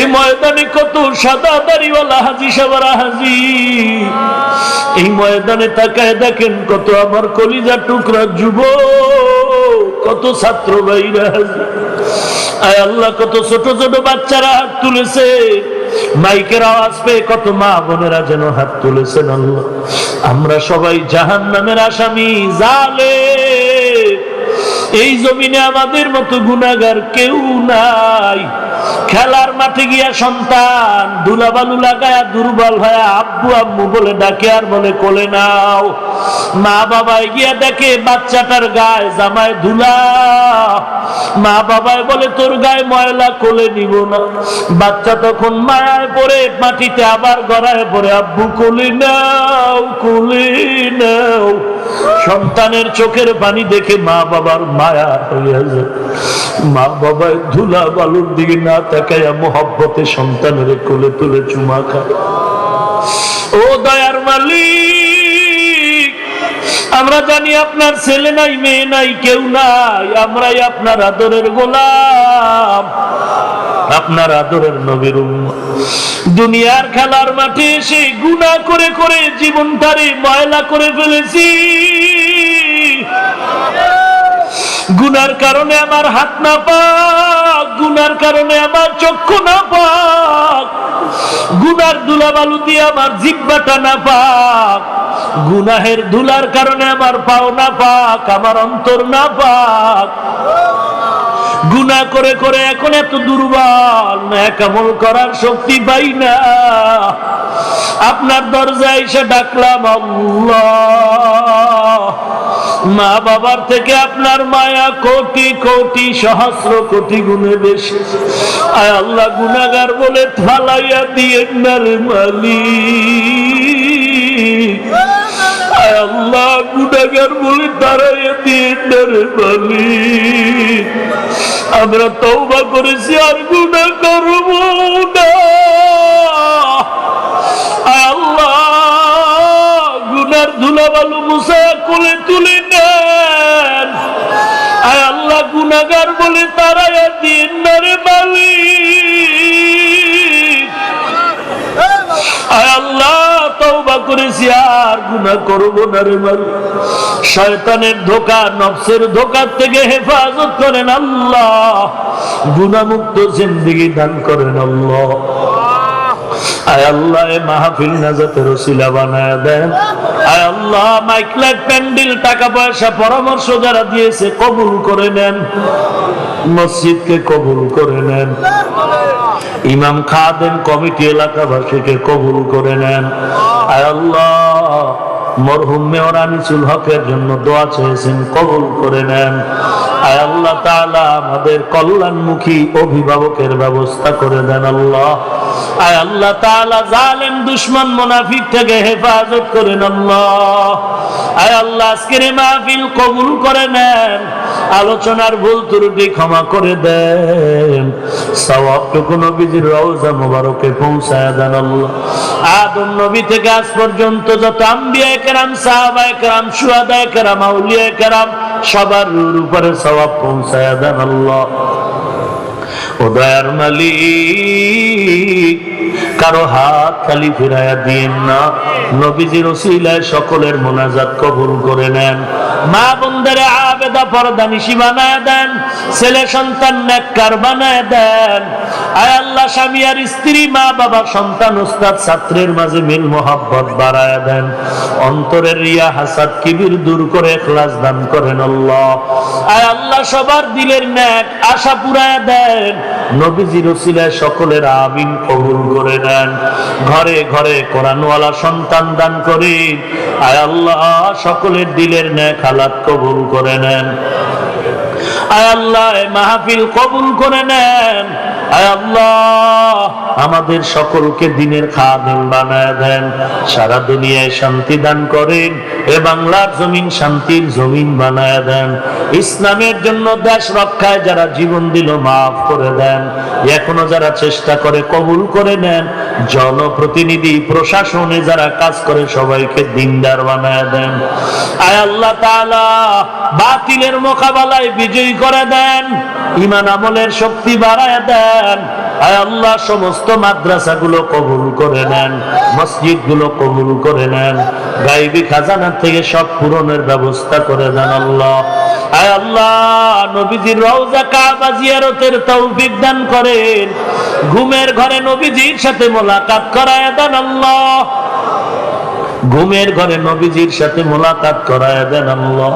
এই ময়দানে কত সাদা দাড়িওয়ালা হাজি সাহেবরা হাজির, এই ময়দানে তাকায় দেখেন কত আমার কলিজা টুকরা যুবক, কত ছাত্র ভাইরা হাজির। আয় আল্লাহ, কত ছোট ছোট বাচ্চারা হাত তুলেছে, মাইকের আওয়াজ পেয়ে কত মা বোনেরা যেন হাত তুলেছেন। আল্লাহ, আমরা সবাই জাহান্নামের আসামি, জালেম। এই জমিনে আমাদের মতো গুনাহগার কেউ নাই, খেলার মাঠে গিয়া সন্তান ধুলাবালু লাগায়া দুর্বল হয়ে আব্বু আম্মু বলে ডাকে আর বলে কোলে নাও। মা বাবায় গিয়া দেখে বাচ্চাটার গায়ে জামায় ধুলা। মা বাবায় বলে তোর গায়ে ময়লা, কোলে নিব না। বাচ্চা তখন মায়ায় পড়ে মাটিতে আবার গড়ায় পড়ে আব্বু কোলে নাও, কোলে নাও। সন্তানের চোখের পানি দেখে মা বাবার মায়া হইয়া যায়। মা বাবায় ধুলা বালুর দিকে না তাকাইয়া মোহাব্বতে সন্তানের কোলে তুলে চুমা খায়। ও দয়ার মালিক, আমরা জানি আপনার ছেলে নাই, মেয়ে নাই, কেউ নাই, আমরাই আপনার আদরের গোলাম, আপনার আদরের নবীর উম্মত। দুনিয়ার খেলার মাঠে এসে গুনাহ করে করে জীবনটারে ময়লা করে ফেলেছি। গুনার কারণে আমার হাত না পাক, গুনার কারণে আমার চক্ষু না পাক, গুনার ধুলাবালু দিয়ে আমার জিহ্বাটা না পাক, গুনাহের ধুলার কারণে আমার পাও না পাক, আমার অন্তর না পাক। গুনাহ করে করে এখন এত দুর্বল, নেক আমল করার শক্তি পাই না। আপনার দরজায় এসে ডাকলাম আল্লাহ। মা বাবার থেকে আপনার মায়া কোটি কোটি সহস্র কোটি গুণে বেশি। আয় আল্লাহ, গুনাহগার বলে ফালাইয়া দিয়েন না রে মালিক। আয় আল্লাহ, গুনাহগার বলে তাড়াইয়া দিয়েন না রে মালিক। আমরা তওবা করেছি, আর গুনাহ করব না। আয় আল্লাহ, গুনার ধুলাবালু মুছায়া কোলে তুলে নেন। আয় আল্লাহ, গুনাহগার বলে তাড়াইয়া দিয়েন না রে মালিক। আয় আল্লাহ, তওবা করেছি, আর গুনাহ করব না রে মালিক। শয়তানের ধোঁকা, নফসের ধোঁকা থেকে হেফাজত করেন আল্লাহ। গুনাহমুক্ত জিন্দেগি দান করেন আল্লাহ। আয় আল্লাহ, মাহফিল নাজাতের ওসিলা বানায়া দেন। আয় আল্লাহ, মাইক লাইট প্যান্ডেল টাকা পয়সা পরামর্শ যারা দিয়েছে কবুল করে নেন। মসজিদকে কবুল করে নেন। ইমাম খাদেম কমিটি এলাকাবাসীকে কবুল করে নেন। আয় আল্লাহ, মরহুম মেয়র আনিসুল হকের জন্য দোয়া চেয়েছেন, কবুল করে নেন। আয় আল্লাহ তাআলা, আমাদের কল্যাণমুখী অভিভাবকের ব্যবস্থা করে দেন আল্লাহ। আয় আল্লাহ তাআলা, জালেম দুশমন মুনাফিক থেকে হেফাজত করেন আল্লাহ। আয় আল্লাহ, আজকের মাহফিল কবুল করে নেন। আলোচনার ভুল ত্রুটি ক্ষমা করে দেন। সওয়াবটুকু নবীজির রওজা মুবারকে পৌঁছায় দেন আল্লাহ। আদম নবী থেকে আজ পর্যন্ত যত আম্বিয়া কেরাম, সাহাবায়ে কেরাম, শুহাদায়ে কেরাম, আউলিয়ায়ে কেরাম, সবার উপরে সওয়াব পৌঁছায় দেন আল্লাহ। ও দয়ার মালিক, কারো হাত খালি ফিরাইয়া দিয়েন না। নবীজির ওসিলায় সকলের মোনাজাত কবুল করে নেন। মা বোনদের আবেদা পর্দানিশী বানায় দেন। ছেলে সন্তান নেককার বানায় দেন। আয় আল্লাহ, স্বামী আর স্ত্রী, মা বাবা, সন্তান, উস্তাদ, ছাত্রের মাঝে মিল মোহাব্বত বাড়ায় দেন। অন্তরের রিয়া, হাসাদ, কিবির দূর করে ইখলাস দান করেন আল্লাহ। আয় আল্লাহ, সবার দিলের নেক আশা পুরায় দেন। নবীজির ওসিলায় সকলের আমিন কবুল করে নেন। ঘরে ঘরে কোরআনওয়ালা সন্তান দান করেন। আয় আল্লাহ, সকলের দিলের নেক হালাত কবুল করে নেন। আয় আল্লাহ, মাহফিল কবুল করে নেন। আয় আল্লাহ, আমাদের সকলকে দিনের খাদেম বানায় দেন। সারা দুনিয়ায় শান্তি দান করেন। এ বাংলার জমিন শান্তির জমিন বানায় দেন। ইসলামের জন্য দেশ রক্ষায় যারা জীবন দিল মাফ করে দেন। এখনো যারা চেষ্টা করে কবুল করে নেন। জনপ্রতিনিধি, প্রশাসনে যারা কাজ করে সবাইকে দিনদার বানায় দেন। আয় আল্লাহ তাআলা, বাতিলের মোকাবেলায় বিজয়ী করে দেন। ঈমান আমলের শক্তি বাড়ায় দেন। আয় আল্লাহ, সমস্ত মাদ্রাসাগুলো কবুল করে নেন। মসজিদগুলো কবুল করে নেন। গায়বী খাজানা থেকে সব পূরণের ব্যবস্থা করে দেন আল্লাহ। আয় আল্লাহ, নবীজির রওজা কাবা জিয়ারতের তৌফিক দান করেন। ঘুমের ঘরে নবীজির সাথে মোলাকাত করায় দেন আল্লাহ। ঘুমের ঘরে নবীজির সাথে মোলাকাত করায় দেন আল্লাহ।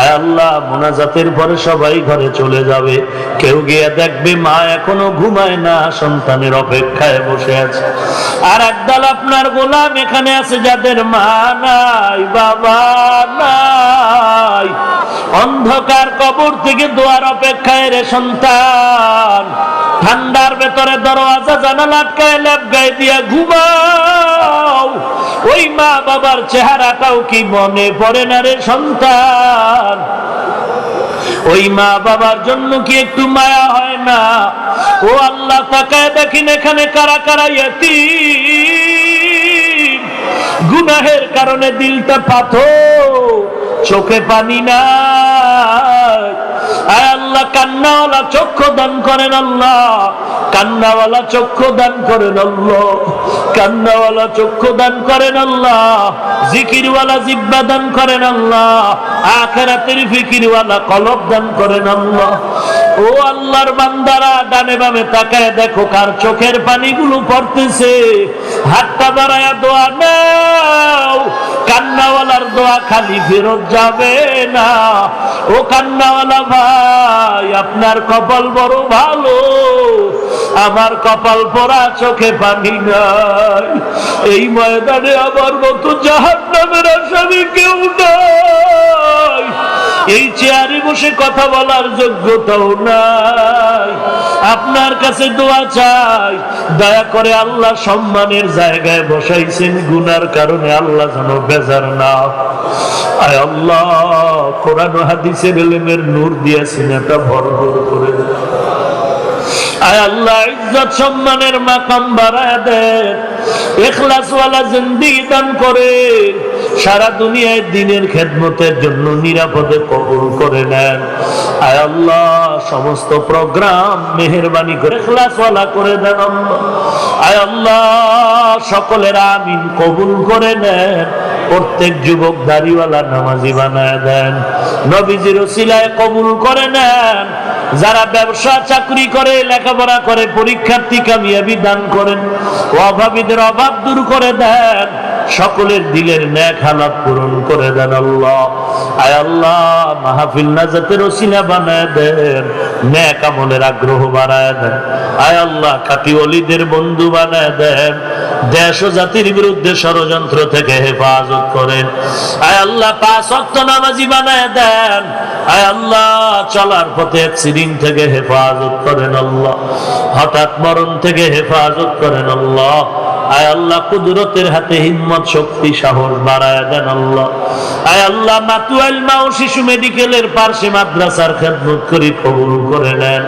আয় আল্লাহ, মোনাজাতের পরে সবাই ঘরে চলে যাবে, কেউ গিয়ে দেখবে মা এখনো ঘুমায় না, সন্তানের অপেক্ষায় বসে আছে। আর একদল আপনার গোলাম এখানে আছে যাদের মা নাই, বাবা নাই, অন্ধকার কবর থেকে দোয়ার অপেক্ষায় রে সন্তান। ঠান্ডার ভেতরে দরওয়াজা জানালা আটকায় ল্যাপ গায়ে দিয়া ঘুমাও, ওই মা বাবার চেহারাটাও কি মনে পড়ে না রে সন্তান? ওই মা বাবার জন্য কি একটু মায়া হয় না? ও আল্লাহ, তাকায় দেখেন এখানে কারা কারা ইয়াতীম, গুনাহের কারণে দিলটা পাথর, চোখে পানি না। আয় আল্লাহ, কান্নাওয়ালা চক্ষু দান করেন আল্লাহ, কান্নাওয়ালা চক্ষু দান করেন আল্লাহ, কান্নাওয়ালা চক্ষু দান করেন আল্লাহ, জিকিরওয়ালা জিহ্বা দান করেন আল্লাহ, আখিরাতের ফিকিরওয়ালা কলব দান করেন আল্লাহ। ও আল্লাহর বান্দারা, ডানে বামে তাকায় দেখো কার চোখের পানিগুলো পড়তেছে, হাতটা বাড়ায়া দোয়া নাও। কান্নাওয়ালার দোয়া খালি ফেরত যাবে না। ও কান্নাওয়ালা ভাই, আপনার কপাল বড় ভালো, আমার কপাল পড়া, চোখে পানি নাই। এই ময়দানে আমার মতো জাহান্নামের আসামি কেউ নাই, এই চেয়ারে বসে কথা বলার যোগ্যতাও নাই। আপনার কাছে দোয়া চাই, দয়া করে আল্লাহ সম্মানের জায়গায় বসাইছেন, গুনার কারণে আল্লাহ যেন বেজার না। আয় আল্লাহ, কোরআন হাদিসের ইলমের নূর দিয়েছেন, এটা ভরপুর করে দেন। আয় আল্লাহ, ইজ্জত সম্মানের মাকাম বাড়ায় দেন, ইখলাসওয়ালা জিন্দেগি দান করে, সারা দুনিয়ায় দ্বীনের খেদমতের জন্য নিরাপদে কবুল করে নেন। আয় আল্লাহ, সমস্ত প্রোগ্রাম মেহেরবানি করে ইখলাসওয়ালা করে দেন আল্লাহ। আয় আল্লাহ, সকলের আমিন কবুল করে নেন, প্রত্যেক যুবক দাড়িওয়ালা নামাজি বানায় দেন, নবীজির ওসিলায় কবুল করে নেন। যারা ব্যবসা চাকরি করে, লেখাপড়া করে, পরীক্ষার্থী কামিয়াবি দান করেন, অভাবীদের অভাব দূর করে দেন, সকলের দিলের নেক হালাত পূরণ করে দেন আল্লাহ। আয় আল্লাহ, মাহফিল নাজাতের ওসিলা বানায় দেন, নেক আমলের আগ্রহ বাড়ায় দেন। আয় আল্লাহ, খাঁটি ওলিদের বন্ধু বানায় দেন, দেশ ও জাতির বিরুদ্ধে ষড়যন্ত্র থেকে হেফাজত করেন। আয় আল্লাহ, 5 ওয়াক্ত নামাজি বানায় দেন। আয় আল্লাহ, চলার পথে অ্যাক্সিডেন্ট থেকে হেফাজত করেন আল্লাহ, হঠাৎ মরণ থেকে হেফাজত করেন আল্লাহ। আয় আল্লাহ, কুদরতের হাতে হিম্মত, শক্তি, সাহস বাড়ায় দেন আল্লাহ। আয় আল্লাহ, মাতুয়াইল মা ও শিশু মেডিকেলের পাশে মাদ্রাসার খেদমত করি কবুল করে নেন,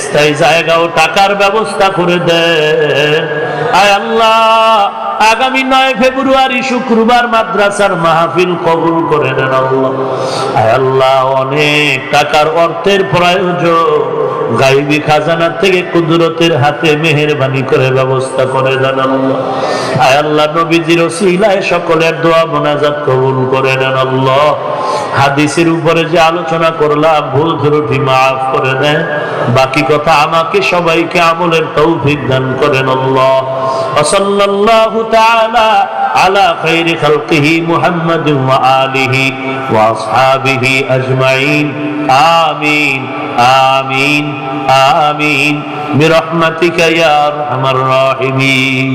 স্থায়ী জায়গা ও টাকার ব্যবস্থা করে দেন। আয় আল্লাহ, আগামী 9 ফেব্রুয়ারি শুক্রবার মাদ্রাসার মাহফিল কবুল করে নেন আল্লাহ। আয় আল্লাহ, অনেক টাকার অর্থের প্রয়োজন, গায়বী খাজানা থেকে কুদরতের হাতে মেহেরবানি করে ব্যবস্থা করে দেন আল্লাহ। আয় আল্লাহ, নবীজির ওসিলায় সকলের দোয়া মোনাজাত কবুল করে নেন আল্লাহ। হাদিসের উপরে যে আলোচনা করলাম, ভুল ত্রুটি মাফ করে দেন, বাকি কথা আমাকে সবাইকে আমলের তৌফিক দান করেন আল্লাহ। সাল্লাল্লাহু তাআলা আলা খায়রি খালকিহি মুহাম্মাদিন ওয়া আলিহি ওয়া আসহাবিহি আজমাইন। আমিন আমিন আমিন বিরহমাতিকা ইয়া আরহামার রাহিমিন।